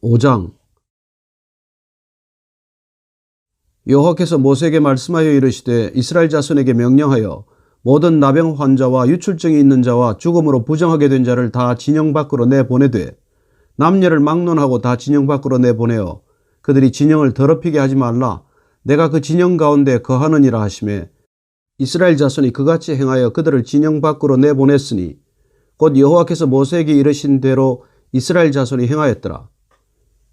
5장. 여호와께서 모세에게 말씀하여 이르시되 이스라엘 자손에게 명령하여 모든 나병 환자와 유출증이 있는 자와 죽음으로 부정하게 된 자를 다 진영 밖으로 내보내되 남녀를 막론하고 다 진영 밖으로 내보내어 그들이 진영을 더럽히게 하지 말라. 내가 그 진영 가운데 거하느니라 하시매 이스라엘 자손이 그같이 행하여 그들을 진영 밖으로 내보냈으니 곧 여호와께서 모세에게 이르신 대로 이스라엘 자손이 행하였더라.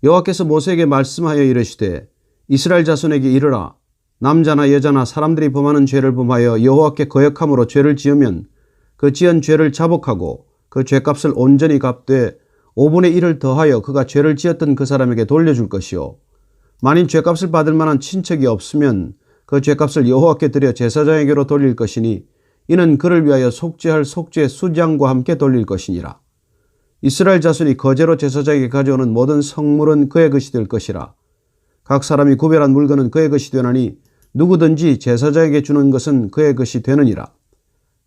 여호와께서 모세에게 말씀하여 이르시되 이스라엘 자손에게 이르라. 남자나 여자나 사람들이 범하는 죄를 범하여 여호와께 거역함으로 죄를 지으면 그 지은 죄를 자복하고 그 죄값을 온전히 갚되 5분의 1을 더하여 그가 죄를 지었던 그 사람에게 돌려줄 것이요. 만일 죄값을 받을 만한 친척이 없으면 그 죄값을 여호와께 드려 제사장에게로 돌릴 것이니 이는 그를 위하여 속죄할 속죄 수장과 함께 돌릴 것이니라. 이스라엘 자손이 거제로 제사장에게 가져오는 모든 성물은 그의 것이 될 것이라. 각 사람이 구별한 물건은 그의 것이 되나니 누구든지 제사장에게 주는 것은 그의 것이 되느니라.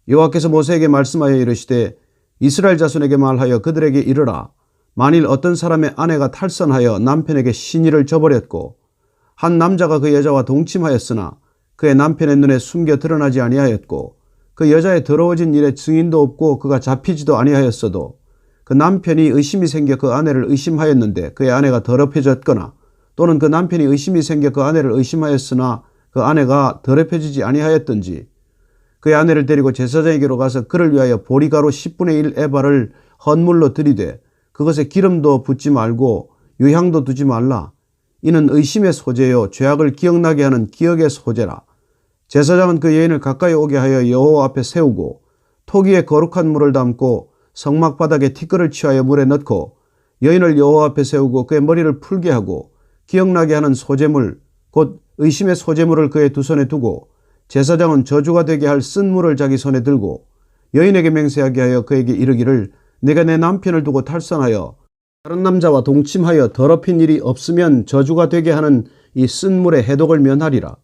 여호와께서 모세에게 말씀하여 이르시되 이스라엘 자손에게 말하여 그들에게 이르라. 만일 어떤 사람의 아내가 탈선하여 남편에게 시니를 저버렸고 한 남자가 그 여자와 동침하였으나 그의 남편의 눈에 숨겨 드러나지 아니하였고 그 여자의 더러워진 일에 증인도 없고 그가 잡히지도 아니하였어도 그 남편이 의심이 생겨 그 아내를 의심하였는데 그의 아내가 더럽혀졌거나 또는 그 남편이 의심이 생겨 그 아내를 의심하였으나 그 아내가 더럽혀지지 아니하였던지 그의 아내를 데리고 제사장에게로 가서 그를 위하여 보리가루 10분의 1 에바를 헌물로 들이되 그것에 기름도 붓지 말고 유향도 두지 말라. 이는 의심의 소재요 죄악을 기억나게 하는 기억의 소재라. 제사장은 그 여인을 가까이 오게 하여 여호와 앞에 세우고 토기에 거룩한 물을 담고 성막 바닥에 티끌을 취하여 물에 넣고 여인을 여호와 앞에 세우고 그의 머리를 풀게 하고 기억나게 하는 소재물 곧 의심의 소재물을 그의 두 손에 두고 제사장은 저주가 되게 할 쓴 물을 자기 손에 들고 여인에게 맹세하게 하여 그에게 이르기를 내가 내 남편을 두고 탈선하여 다른 남자와 동침하여 더럽힌 일이 없으면 저주가 되게 하는 이 쓴 물의 해독을 면하리라.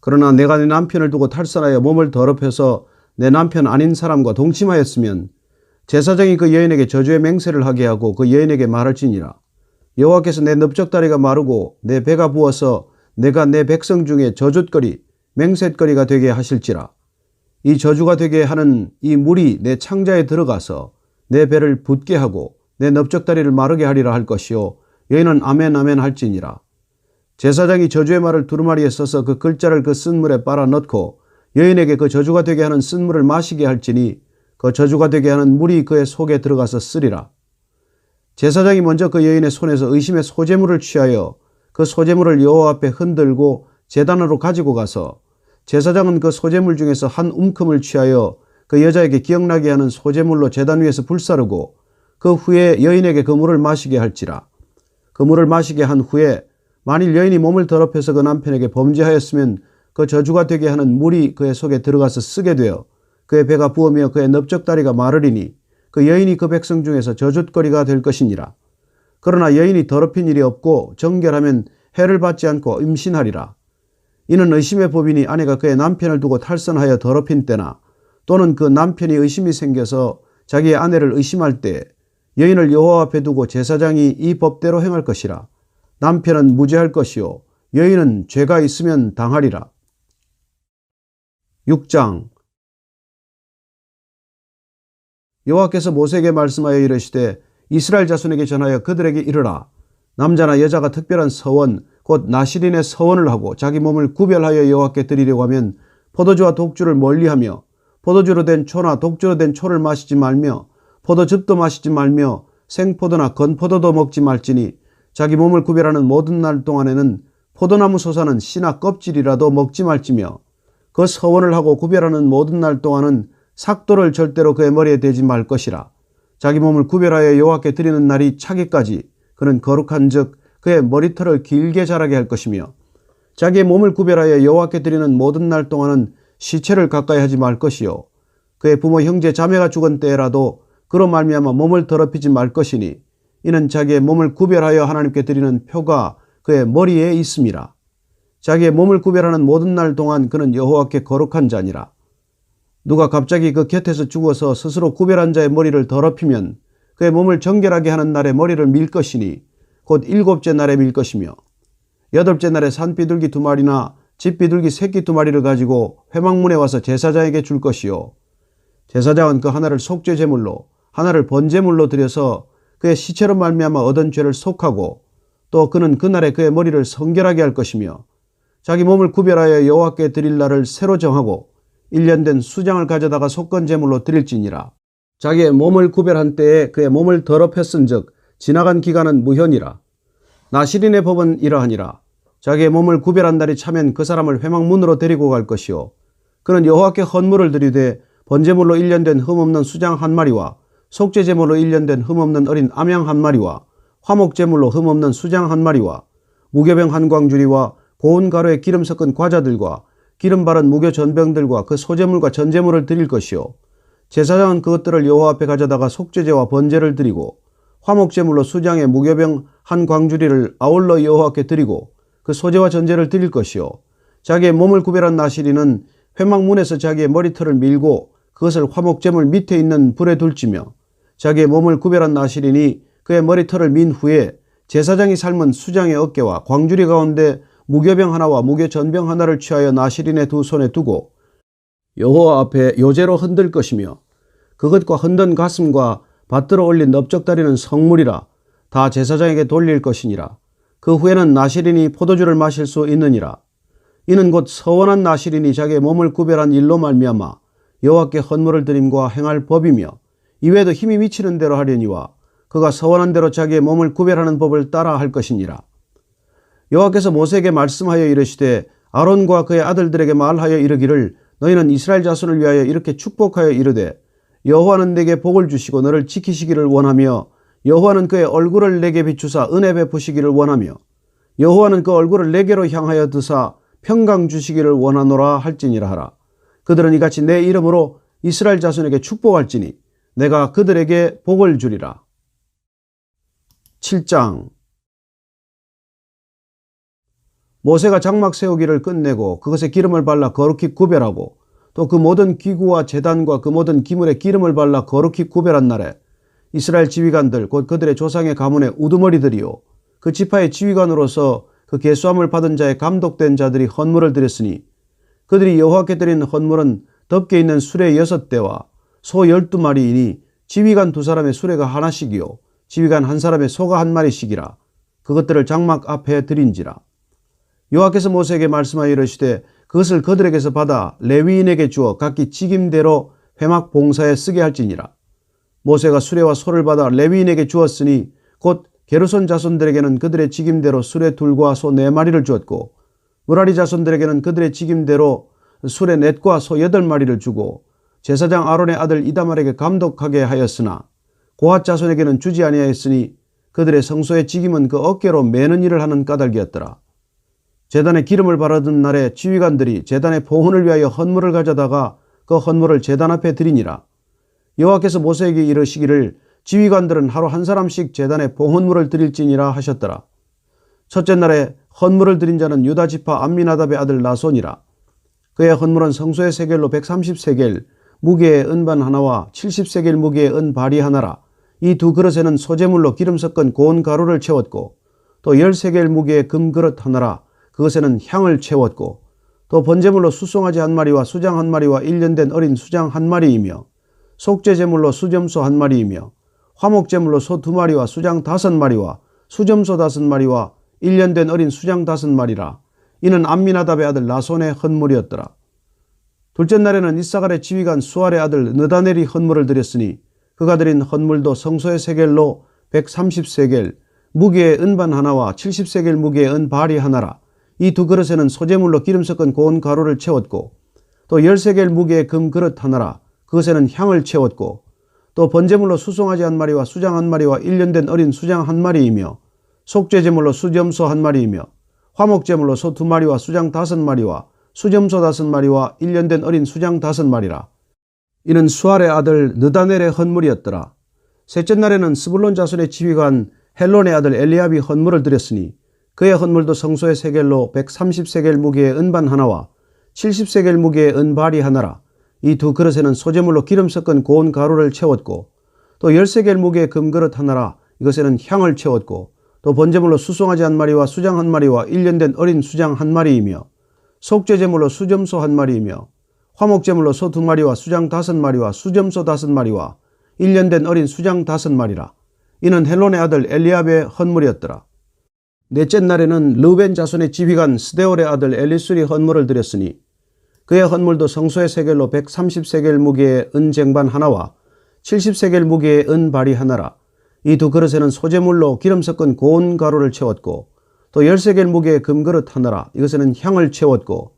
그러나 내가 내 남편을 두고 탈선하여 몸을 더럽혀서 내 남편 아닌 사람과 동침하였으면 제사장이 그 여인에게 저주의 맹세를 하게 하고 그 여인에게 말할지니라. 여호와께서 내 넓적다리가 마르고 내 배가 부어서 내가 내 백성 중에 저주거리 맹세거리가 되게 하실지라. 이 저주가 되게 하는 이 물이 내 창자에 들어가서 내 배를 붓게 하고 내 넓적다리를 마르게 하리라 할 것이요 여인은 아멘 아멘 할지니라. 제사장이 저주의 말을 두루마리에 써서 그 글자를 그 쓴물에 빨아 넣고 여인에게 그 저주가 되게 하는 쓴물을 마시게 할지니 그 저주가 되게 하는 물이 그의 속에 들어가서 쓰리라. 제사장이 먼저 그 여인의 손에서 의심의 소재물을 취하여 그 소재물을 여호와 앞에 흔들고 제단으로 가지고 가서 제사장은 그 소재물 중에서 한 움큼을 취하여 그 여자에게 기억나게 하는 소재물로 제단 위에서 불사르고 그 후에 여인에게 그 물을 마시게 할지라. 그 물을 마시게 한 후에 만일 여인이 몸을 더럽혀서 그 남편에게 범죄하였으면 그 저주가 되게 하는 물이 그의 속에 들어가서 쓰게 되어 그의 배가 부으며 그의 넓적다리가 마르리니 그 여인이 그 백성 중에서 저주거리가 될 것이니라. 그러나 여인이 더럽힌 일이 없고 정결하면 해를 받지 않고 임신하리라. 이는 의심의 법이니 아내가 그의 남편을 두고 탈선하여 더럽힌 때나 또는 그 남편이 의심이 생겨서 자기의 아내를 의심할 때 여인을 여호와 앞에 두고 제사장이 이 법대로 행할 것이라. 남편은 무죄할 것이요 여인은 죄가 있으면 당하리라. 6장. 여호와께서 모세에게 말씀하여 이르시되 이스라엘 자손에게 전하여 그들에게 이르라. 남자나 여자가 특별한 서원 곧 나실인의 서원을 하고 자기 몸을 구별하여 여호와께 드리려고 하면 포도주와 독주를 멀리하며 포도주로 된 초나 독주로 된 초를 마시지 말며 포도즙도 마시지 말며 생포도나 건포도도 먹지 말지니 자기 몸을 구별하는 모든 날 동안에는 포도나무 솟아는 씨나 껍질이라도 먹지 말지며 그 서원을 하고 구별하는 모든 날 동안은 삭도를 절대로 그의 머리에 대지 말 것이라. 자기 몸을 구별하여 여호와께 드리는 날이 차기까지 그는 거룩한 즉 그의 머리털을 길게 자라게 할 것이며 자기의 몸을 구별하여 여호와께 드리는 모든 날 동안은 시체를 가까이 하지 말 것이요 그의 부모 형제 자매가 죽은 때라도 그로 말미암아 몸을 더럽히지 말 것이니 이는 자기의 몸을 구별하여 하나님께 드리는 표가 그의 머리에 있음이라. 자기의 몸을 구별하는 모든 날 동안 그는 여호와께 거룩한 자니라. 누가 갑자기 그 곁에서 죽어서 스스로 구별한 자의 머리를 더럽히면 그의 몸을 정결하게 하는 날에 머리를 밀 것이니 곧 7째 날에 밀 것이며 8째 날에 산비둘기 2마리나 집비둘기 새끼 2마리를 가지고 회막문에 와서 제사장에게 줄 것이요 제사장은 그 하나를 속죄 제물로 하나를 번제물로 드려서 그의 시체로 말미암아 얻은 죄를 속하고 또 그는 그날에 그의 머리를 성결하게 할 것이며 자기 몸을 구별하여 여호와께 드릴 날을 새로 정하고 1년 된 수장을 가져다가 속건 제물로 드릴지니라. 자기의 몸을 구별한 때에 그의 몸을 더럽혔은즉 지나간 기간은 무효니라. 나실인의 법은 이러하니라. 자기의 몸을 구별한 날이 차면 그 사람을 회막문으로 데리고 갈 것이요 그는 여호와께 헌물을 드리되 번제물로 1년 된 흠없는 수장 1마리와 속죄제물로 1년 된 흠없는 어린 암양 1마리와 화목제물로 흠없는 수장 1마리와 무교병 한 광주리와 고운 가루에 기름 섞은 과자들과 기름 바른 무교 전병들과 그 소제물과 전제물을 드릴 것이요 제사장은 그것들을 여호와 앞에 가져다가 속죄제와 번제를 드리고 화목제물로 수장의 무교병 한 광주리를 아울러 여호와께 드리고 그 소제와 전제를 드릴 것이요 자기의 몸을 구별한 나실인은 회막문에서 자기의 머리털을 밀고 그것을 화목제물 밑에 있는 불에 둘지며 자기의 몸을 구별한 나실인이 그의 머리털을 민 후에 제사장이 삶은 수장의 어깨와 광주리 가운데 무교병 하나와 무교전병 하나를 취하여 나실인의 두 손에 두고 여호와 앞에 요제로 흔들 것이며 그것과 흔든 가슴과 받들어 올린 넓적다리는 성물이라 다 제사장에게 돌릴 것이니라. 그 후에는 나실인이 포도주를 마실 수 있느니라. 이는 곧 서원한 나실인이 자기의 몸을 구별한 일로 말미암아 여호와께 헌물을 드림과 행할 법이며 이외에도 힘이 미치는 대로 하려니와 그가 서원한 대로 자기의 몸을 구별하는 법을 따라 할 것이니라. 여호와께서 모세에게 말씀하여 이르시되 아론과 그의 아들들에게 말하여 이르기를 너희는 이스라엘 자손을 위하여 이렇게 축복하여 이르되 여호와는 내게 복을 주시고 너를 지키시기를 원하며 여호와는 그의 얼굴을 내게 비추사 은혜 베푸시기를 원하며 여호와는 그 얼굴을 내게로 향하여 드사 평강 주시기를 원하노라 할지니라 하라. 그들은 이같이 내 이름으로 이스라엘 자손에게 축복할지니 내가 그들에게 복을 주리라. 7장 모세가 장막 세우기를 끝내고 그것에 기름을 발라 거룩히 구별하고 또 그 모든 기구와 제단과 그 모든 기물에 기름을 발라 거룩히 구별한 날에 이스라엘 지휘관들 곧 그들의 조상의 가문의 우두머리들이요 그 지파의 지휘관으로서 그 계수함을 받은 자의 감독된 자들이 헌물을 드렸으니 그들이 여호와께 드린 헌물은 덮개 있는 수레 6대와 소 12마리이니 지휘관 2사람의 수레가 하나씩이요 지휘관 1사람의 소가 1마리씩이라. 그것들을 장막 앞에 드린지라. 여호와께서 모세에게 말씀하여 이르시되 그것을 그들에게서 받아 레위인에게 주어 각기 직임대로 회막 봉사에 쓰게 할지니라. 모세가 수레와 소를 받아 레위인에게 주었으니 곧 게르손 자손들에게는 그들의 직임대로 수레 2과 소 4마리를 주었고 무라리 자손들에게는 그들의 직임대로 수레 4과 소 8마리를 주고 제사장 아론의 아들 이다말에게 감독하게 하였으나 고핫 자손에게는 주지 아니하였으니 그들의 성소의 직임은 그 어깨로 매는 일을 하는 까닭이었더라. 제단에 기름을 바르던 날에 지휘관들이 제단의 봉헌을 위하여 헌물을 가져다가 그 헌물을 제단 앞에 드리니라. 여호와께서 모세에게 이르시기를 지휘관들은 하루 1사람씩 제단에 봉헌물을 드릴지니라 하셨더라. 첫째 날에 헌물을 드린 자는 유다 지파 암미나답의 아들 나손이라. 그의 헌물은 성소의 세겔로 130세겔 무게의 은반 하나와 70세겔 무게의 은발이 하나라. 이 2 그릇에는 소제물로 기름 섞은 고운 가루를 채웠고 또 10세겔 무게의 금그릇 하나라. 그것에는 향을 채웠고 또 번제물로 수송아지 1마리와 수장 1마리와 1년 된 어린 수장 1마리이며 속죄제물로 수점소 1마리이며 화목제물로 소 2마리와 수장 5마리와 수점소 5마리와 1년 된 어린 수장 5마리라. 이는 암미나답의 아들 나손의 헌물이었더라. 둘째 날에는 이사갈의 지휘관 수알의 아들 느다넬이 헌물을 드렸으니 그가 드린 헌물도 성소의 세겔로 130세겔 무게의 은반 하나와 70세겔 무게의 은발이 하나라. 이 2 그릇에는 소제물로 기름 섞은 고운 가루를 채웠고 또 10세겔 무게의 금그릇 하나라. 그것에는 향을 채웠고 또 번제물로 수송아지 1마리와 수장 1마리와 1년 된 어린 수장 1마리이며 속죄제물로 수점소 1마리이며 화목제물로 소 2마리와 수장 5마리와 수점소 5마리와 1년 된 어린 수장 5마리라. 이는 수알의 아들 느다넬의 헌물이었더라. 셋째 날에는 스불론 자손의 지휘관 헬론의 아들 엘리압이 헌물을 드렸으니 그의 헌물도 성소의 세겔로 130세겔 무게의 은반 하나와 70세겔 무게의 은발이 하나라. 이 2 그릇에는 소제물로 기름 섞은 고운 가루를 채웠고 또 10세겔 무게의 금그릇 하나라. 이것에는 향을 채웠고 또 번제물로 수송아지 한 마리와 수장 한 마리와 1년 된 어린 수장 한 마리이며 속죄제물로 수점소 한 마리이며 화목제물로 소 2마리와 수장 5마리와 수점소 5마리와 1년 된 어린 수장 5마리라. 이는 헬론의 아들 엘리압의 헌물이었더라. 넷째 날에는 르우벤 자손의 지휘관 스데올의 아들 엘리술이 헌물을 드렸으니 그의 헌물도 성소의 세겔로 130세겔 무게의 은 쟁반 하나와 70세겔 무게의 은 발이 하나라. 이 두 그릇에는 소제물로 기름 섞은 고운 가루를 채웠고 또 10세겔 무게의 금그릇 하나라. 이것에는 향을 채웠고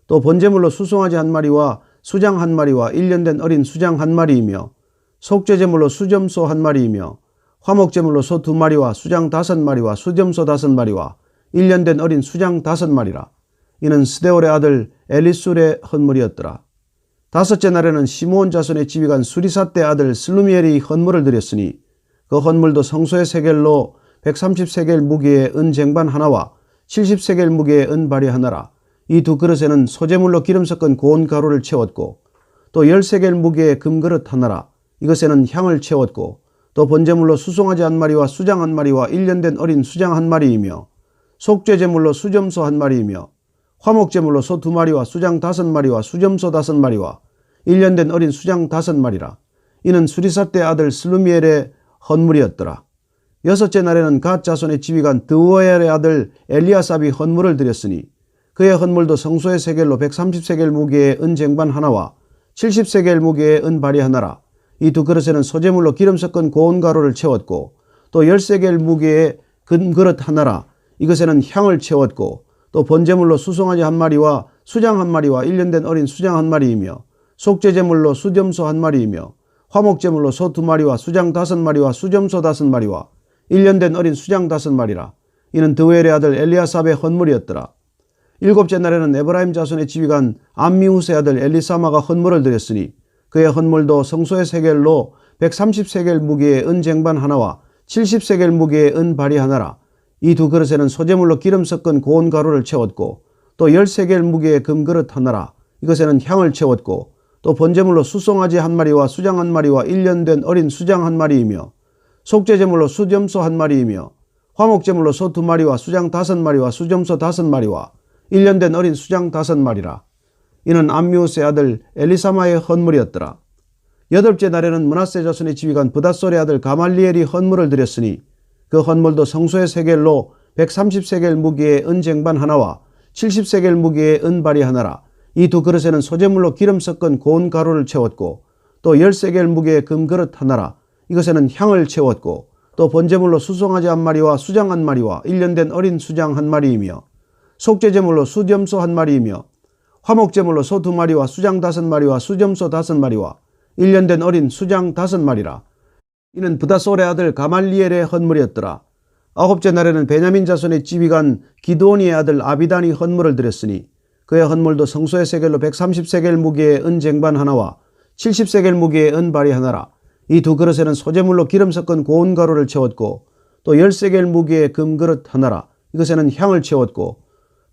또 번제물로 수송아지 한 마리와 수장 한 마리와 1년 된 어린 수장 한 마리이며 속죄제물로 수점소 한 마리이며 화목제물로 소 2마리와 수장 5마리와 수점소 5마리와 1년 된 어린 수장 5마리라. 이는 스데올의 아들 엘리술의 헌물이었더라. 다섯째 날에는 시므온 자손의 지휘관 수리삿대 아들 슬루미엘이 헌물을 드렸으니 그 헌물도 성소의 세겔로 130세겔 무게의 은 쟁반 하나와 70세겔 무게의 은 발이 하나라. 이 두 그릇에는 소제물로 기름 섞은 고운 가루를 채웠고 또 10세겔 무게의 금그릇 하나라. 이것에는 향을 채웠고 또 번제물로 수송아지 한 마리와 수장 한 마리와 1년 된 어린 수장 한 마리이며 속죄제물로 수점소 한 마리이며 화목제물로 소 2마리와 수장 5마리와 수점소 5마리와 1년 된 어린 수장 5마리라. 이는 수리삿대 아들 슬루미엘의 헌물이었더라. 여섯째 날에는 갓 자손의 지휘관 드우엘의 아들 엘리아삽이 헌물을 드렸으니 그의 헌물도 성소의 세겔로 130세겔 무게의 은 쟁반 하나와 70세겔 무게의 은 발이 하나라. 이 두 그릇에는 소제물로 기름 섞은 고운 가루를 채웠고 또 10세겔 무게의 금그릇 하나라. 이것에는 향을 채웠고 또 번제물로 수송아지 한 마리와 수장 한 마리와 1년 된 어린 수장 한 마리이며 속죄제물로 수점소 한 마리이며 화목제물로 소 2마리와 수장 5마리와 수점소 5마리와 1년 된 어린 수장 5마리라. 이는 드우엘의 아들 엘리아삽의 헌물이었더라. 일곱째 날에는 에브라임 자손의 지휘관 암미후스의 아들 엘리사마가 헌물을 드렸으니 그의 헌물도 성소의 세겔로 130세겔 무게의 은 쟁반 하나와 70세겔 무게의 은 발이 하나라. 이 두 그릇에는 소제물로 기름 섞은 고운 가루를 채웠고 또 10세겔 무게의 금그릇 하나라. 이것에는 향을 채웠고 또 번제물로 수송아지 한 마리와 수장 한 마리와 1년 된 어린 수장 한 마리이며 속죄제물로 수점소 한 마리이며 화목제물로 소 2마리와 수장 5마리와 수점소 5마리와 1년 된 어린 수장 5마리라. 이는 암미우스의 아들 엘리사마의 헌물이었더라. 여덟째 날에는 므낫세 자손의 지휘관 브닷솔의 아들 가말리엘이 헌물을 드렸으니 그 헌물도 성소의 세겔로 130세겔 무게의 은 쟁반 하나와 70세겔 무게의 은 발이 하나라. 이 두 그릇에는 소제물로 기름 섞은 고운 가루를 채웠고 또 10세겔 무게의 금그릇 하나라. 이것에는 향을 채웠고 또 번제물로 수송아지 한 마리와 수장 한 마리와 1년 된 어린 수장 한 마리이며 속죄제물로 수점소 한 마리이며 화목제물로 소 2마리와 수장 5마리와 수점소 5마리와 1년 된 어린 수장 5마리라. 이는 브닷솔의 아들 가말리엘의 헌물이었더라. 아홉째 날에는 베냐민 자손의 지휘관 기드온이의 아들 아비단이 헌물을 드렸으니 그의 헌물도 성소의 세겔로 130세겔 무게의 은 쟁반 하나와 70세겔 무게의 은 발이 하나라. 이 두 그릇에는 소제물로 기름 섞은 고운 가루를 채웠고 또 10세겔 무게의 금그릇 하나라. 이것에는 향을 채웠고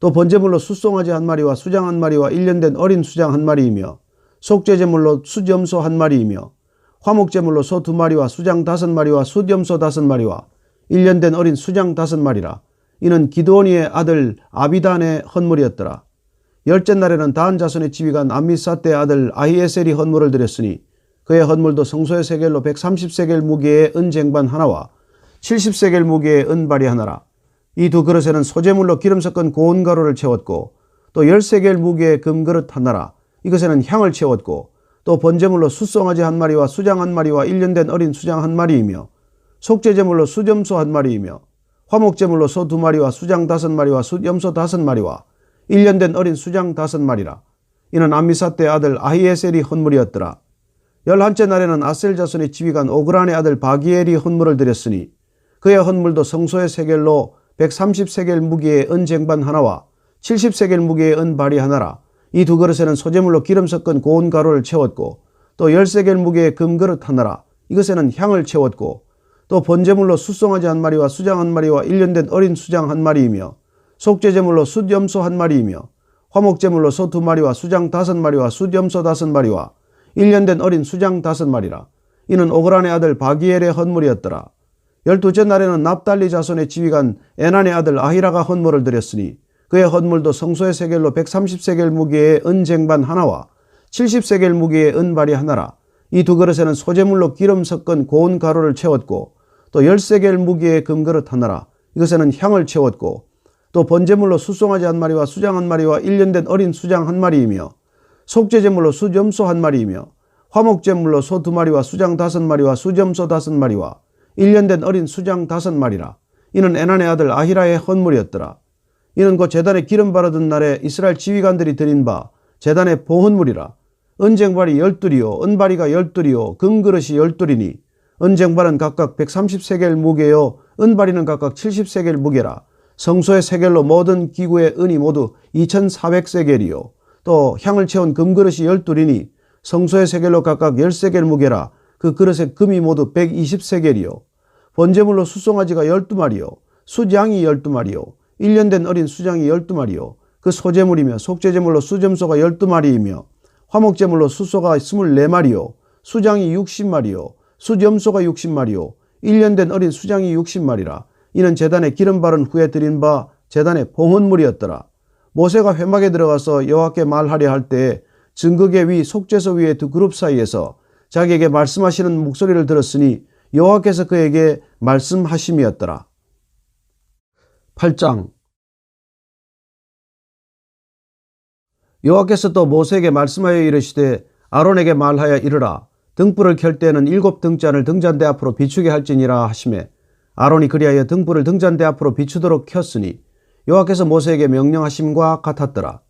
또 번제물로 숫송아지 한 마리와 수장 한 마리와 1년 된 어린 수장 한 마리이며 속죄제물로 수점소 한 마리이며 화목제물로 소 2마리와 수장 5마리와 수점소 5마리와 1년 된 어린 수장 5마리라. 이는 기드온이의 아들 아비단의 헌물이었더라. 열째 날에는 단 자손의 지휘관 암미사떼의 아들 아히에셀이 헌물을 드렸으니 그의 헌물도 성소의 세겔로 130세겔 무게의 은 쟁반 하나와 70세겔 무게의 은 발이 하나라. 이 두 그릇에는 소제물로 기름 섞은 고운 가루를 채웠고 또 10세겔 무게의 금그릇 하나라. 이것에는 향을 채웠고 또 번제물로 숫송아지 한 마리와 수장 한 마리와 1년 된 어린 수장 한 마리이며 속죄제물로 수점소 한 마리이며 화목제물로 소 2마리와 수장 5마리와 수점소 5마리와 1년 된 어린 수장 5마리라. 이는 암미사떼의 아들 아히에셀이 헌물이었더라. 11째 날에는 아셀 자손의 지휘관 오그란의 아들 바기엘이 헌물을 드렸으니 그의 헌물도 성소의 세겔로 130세겔 무게의 은 쟁반 하나와 70세겔 무게의 은 발이 하나라. 이 두 그릇에는 소제물로 기름 섞은 고운 가루를 채웠고 또 10세겔 무게의 금그릇 하나라. 이것에는 향을 채웠고 또 번제물로 숫송아지 한 마리와 수장 한 마리와 1년 된 어린 수장 한 마리이며 속죄제물로 숫염소 한 마리이며 화목제물로 소 2마리와 수장 5마리와 수염소 5마리와 1년 된 어린 수장 5마리라. 이는 오그란의 아들 바기엘의 헌물이었더라. 열두째 날에는 납달리 자손의 지휘관 에난의 아들 아히라가 헌물을 드렸으니 그의 헌물도 성소의 세겔로 130세겔 무게의 은쟁반 하나와 70세겔 무게의 은발이 하나라. 이 두 그릇에는 소재물로 기름 섞은 고운 가루를 채웠고 또 10세겔 무게의 금그릇 하나라. 이것에는 향을 채웠고 또 번제물로 숫송아지 한 마리와 수장 한 마리와 1년 된 어린 수장 한 마리이며 속죄제물로 수점소 한 마리이며 화목제물로 소 2마리와 수장 5마리와 수점소 5마리와 1년 된 어린 수장 5마리라. 이는 에난의 아들 아히라의 헌물이었더라. 이는 곧 제단에 기름 바르던 날에 이스라엘 지휘관들이 드린 바 제단의 보헌물이라. 은쟁발이 12이요 은바리가 12이요 금그릇이 12이니 은쟁발은 각각 130세겔 무게요 은바리는 각각 70세겔 무게라. 성소의 세겔로 모든 기구의 은이 모두 2400세겔이요 또 향을 채운 금그릇이 12이니 성소의 세겔로 각각 10세겔 무게라. 그 그릇의 금이 모두 120세겔이요 번제물로 숫송아지가 12마리요 수장이 12마리요 1년 된 어린 수장이 12마리요 그 소제물이며 속죄제물로 수점소가 12마리이며 화목제물로 숫소가 24마리요 수장이 60마리요 수점소가 60마리요 1년 된 어린 수장이 60마리라. 이는 제단에 기름 바른 후에 드린 바 제단의 봉헌물이었더라. 모세가 회막에 들어가서 여호와께 말하려 할 때에 증거계 위 속죄소 위의 두 그룹 사이에서 자기에게 말씀하시는 목소리를 들었으니 여호와께서 그에게 말씀하심이었더라. 8장. 여호와께서 또 모세에게 말씀하여 이르시되 아론에게 말하여 이르라. 등불을 켤 때에는 7등잔을 등잔대 앞으로 비추게 할지니라 하시매 아론이 그리하여 등불을 등잔대 앞으로 비추도록 켰으니 여호와께서 모세에게 명령하심과 같았더라.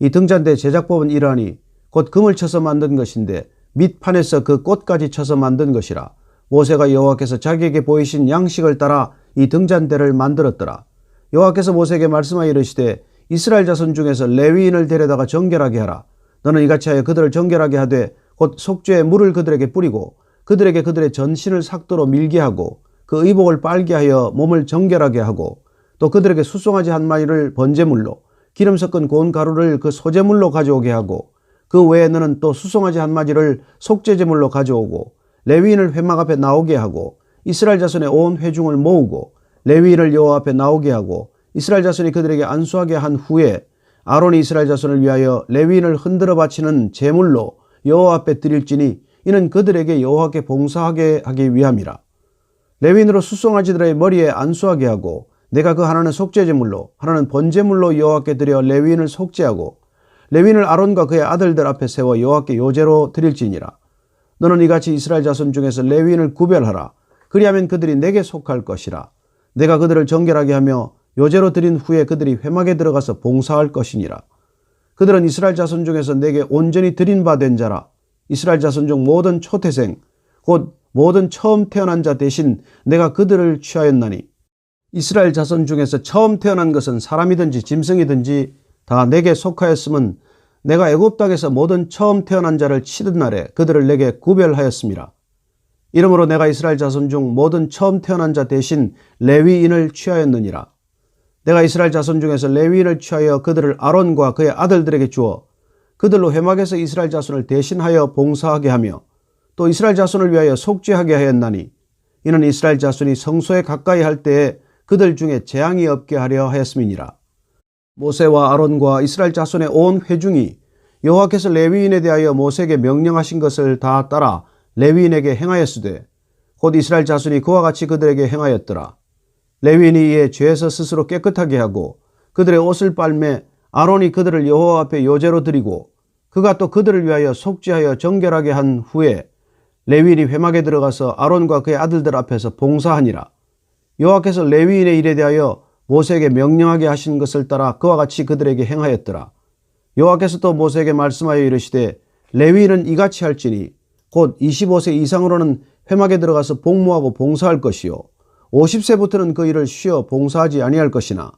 이 등잔대 제작법은 이러하니 곧 금을 쳐서 만든 것인데 밑판에서 그 꽃까지 쳐서 만든 것이라. 모세가 여호와께서 자기에게 보이신 양식을 따라 이 등잔대를 만들었더라. 여호와께서 모세에게 말씀하여 이르시되 이스라엘 자손 중에서 레위인을 데려다가 정결하게 하라. 너는 이같이 하여 그들을 정결하게 하되 곧 속죄의 물을 그들에게 뿌리고 그들에게 그들의 전신을 삭도로 밀게 하고 그 의복을 빨게 하여 몸을 정결하게 하고 또 그들에게 숫송아지 한 마리를 번제물로 기름 섞은 고운 가루를 그 소제물로 가져오게 하고 그 외에 너는 또 숫송아지 한 마리를 속죄제물로 가져오고 레위인을 회막 앞에 나오게 하고 이스라엘 자손의 온 회중을 모으고 레위인을 여호와 앞에 나오게 하고 이스라엘 자손이 그들에게 안수하게 한 후에 아론이 이스라엘 자손을 위하여 레위인을 흔들어 바치는 제물로 여호와 앞에 드릴지니 이는 그들에게 여호와께 봉사하게 하기 위함이라. 레위인으로 숫송아지들의 머리에 안수하게 하고 내가 그 하나는 속죄제물로 하나는 번제물로 여호와께 드려 레위인을 속죄하고 레위인을 아론과 그의 아들들 앞에 세워 여호와께 요제로 드릴지니라. 너는 이같이 이스라엘 자손 중에서 레위인을 구별하라. 그리하면 그들이 내게 속할 것이라. 내가 그들을 정결하게 하며 요제로 드린 후에 그들이 회막에 들어가서 봉사할 것이니라. 그들은 이스라엘 자손 중에서 내게 온전히 드린 바 된 자라. 이스라엘 자손 중 모든 초태생 곧 모든 처음 태어난 자 대신 내가 그들을 취하였나니 이스라엘 자손 중에서 처음 태어난 것은 사람이든지 짐승이든지 다 내게 속하였음은 내가 애굽 땅에서 모든 처음 태어난 자를 치던 날에 그들을 내게 구별하였음이라. 이러므로 내가 이스라엘 자손 중 모든 처음 태어난 자 대신 레위인을 취하였느니라. 내가 이스라엘 자손 중에서 레위인을 취하여 그들을 아론과 그의 아들들에게 주어 그들로 회막에서 이스라엘 자손을 대신하여 봉사하게 하며 또 이스라엘 자손을 위하여 속죄하게 하였나니 이는 이스라엘 자손이 성소에 가까이 할 때에 그들 중에 재앙이 없게 하려 하였음이니라. 모세와 아론과 이스라엘 자손의 온 회중이 여호와께서 레위인에 대하여 모세에게 명령하신 것을 다 따라 레위인에게 행하였으되 곧 이스라엘 자손이 그와 같이 그들에게 행하였더라. 레위인이 이에 죄에서 스스로 깨끗하게 하고 그들의 옷을 빨매 아론이 그들을 여호와 앞에 요제로 드리고 그가 또 그들을 위하여 속죄하여 정결하게 한 후에 레위인이 회막에 들어가서 아론과 그의 아들들 앞에서 봉사하니라. 여호와께서 레위인의 일에 대하여 모세에게 명령하게 하신 것을 따라 그와 같이 그들에게 행하였더라. 여호와께서 또 모세에게 말씀하여 이르시되 레위인은 이같이 할지니 곧 25세 이상으로는 회막에 들어가서 복무하고 봉사할 것이요 50세부터는 그 일을 쉬어 봉사하지 아니할 것이나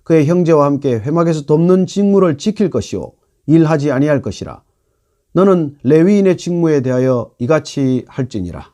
그의 형제와 함께 회막에서 돕는 직무를 지킬 것이요 일하지 아니할 것이라. 너는 레위인의 직무에 대하여 이같이 할지니라.